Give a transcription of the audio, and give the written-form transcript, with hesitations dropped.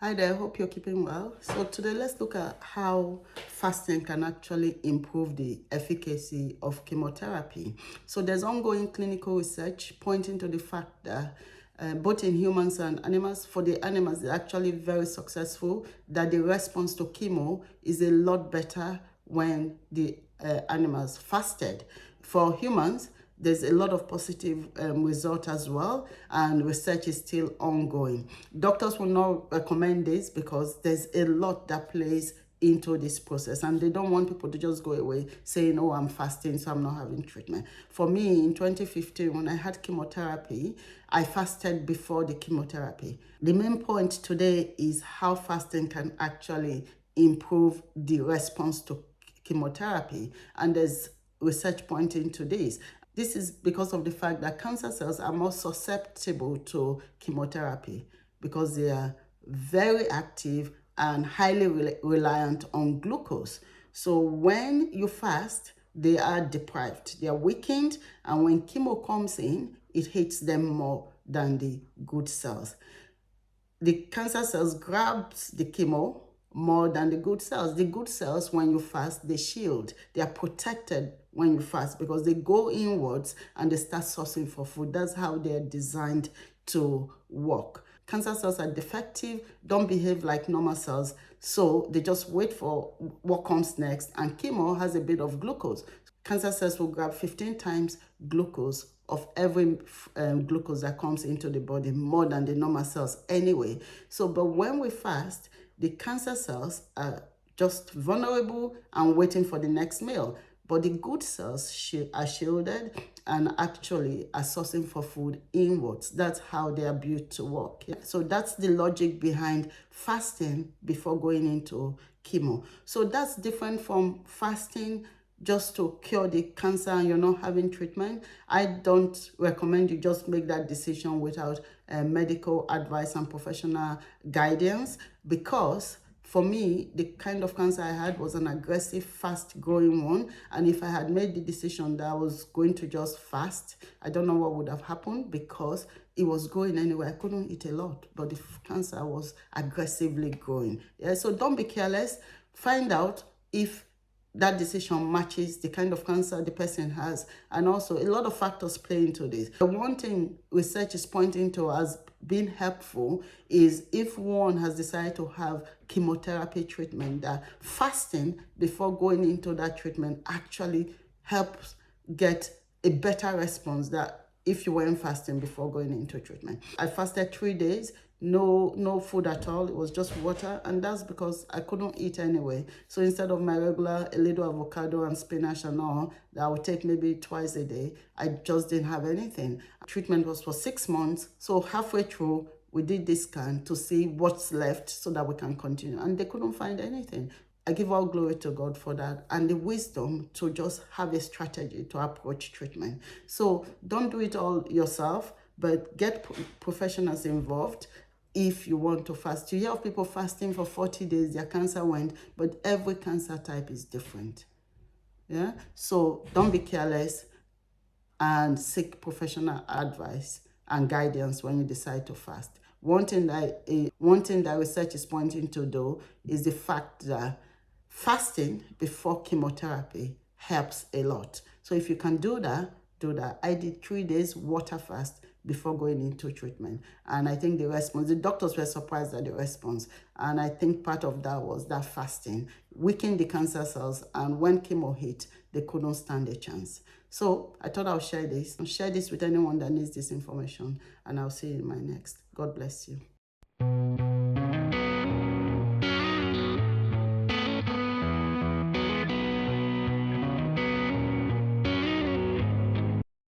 Hi there, hope you're keeping well. So today let's look at how fasting can actually improve the efficacy of chemotherapy. So there's ongoing clinical research pointing to the fact that both in humans and animals, for the animals, they're actually very successful, that the response to chemo is a lot better when the animals fasted. For humans, there's a lot of positive result as well, and research is still ongoing. Doctors will not recommend this because there's a lot that plays into this process, and they don't want people to just go away saying, oh, I'm fasting, so I'm not having treatment. For me, in 2015, when I had chemotherapy, I fasted before the chemotherapy. The main point today is how fasting can actually improve the response to chemotherapy, and there's research pointing to this. This is because of the fact that cancer cells are more susceptible to chemotherapy because they are very active and highly reliant on glucose. So when you fast, they are deprived, they are weakened, and when chemo comes in, it hits them more than the good cells. The cancer cells grabs the chemo more than the good cells. The good cells, when you fast, they shield. They are protected when you fast because they go inwards and they start sourcing for food. That's how they're designed to work. Cancer cells are defective, don't behave like normal cells, so they just wait for what comes next, and chemo has a bit of glucose. Cancer cells will grab 15 times glucose of every glucose that comes into the body, more than the normal cells anyway. So, but when we fast, the cancer cells are just vulnerable and waiting for the next meal. But the good cells are shielded and actually are sourcing for food inwards. That's how they are built to work. Yeah? So that's the logic behind fasting before going into chemo. So that's different from fasting just to cure the cancer and you're not having treatment. I don't recommend you just make that decision without medical advice and professional guidance, because for me, the kind of cancer I had was an aggressive, fast-growing one. And if I had made the decision that I was going to just fast, I don't know what would have happened because it was growing anyway. I couldn't eat a lot, but the cancer was aggressively growing. Yeah, so don't be careless. Find out if that decision matches the kind of cancer the person has. And also, a lot of factors play into this. The one thing research is pointing to as being helpful is if one has decided to have chemotherapy treatment, that fasting before going into that treatment actually helps get a better response that if you weren't fasting before going into treatment. I fasted 3 days, no food at all. It was just water, and that's because I couldn't eat anyway. So instead of my regular a little avocado and spinach and all that I would take maybe twice a day, I just didn't have anything. Treatment was for 6 months. So halfway through, we did this scan to see what's left so that we can continue, and they couldn't find anything. I give all glory to God for that and the wisdom to just have a strategy to approach treatment. So don't do it all yourself, but get professionals involved if you want to fast. You hear of people fasting for 40 days, their cancer went, but every cancer type is different. Yeah, so don't be careless and seek professional advice and guidance when you decide to fast. One thing that research is pointing to, though, is the fact that fasting before chemotherapy helps a lot. So if you can do that, do that. I did 3 days water fast before going into treatment, and I think the doctors were surprised at the response, and I think part of that was that fasting weakened the cancer cells, and when chemo hit, they couldn't stand a chance. So I thought I'll share this. I'll share this with anyone that needs this information, and I'll see you in my next. God bless you.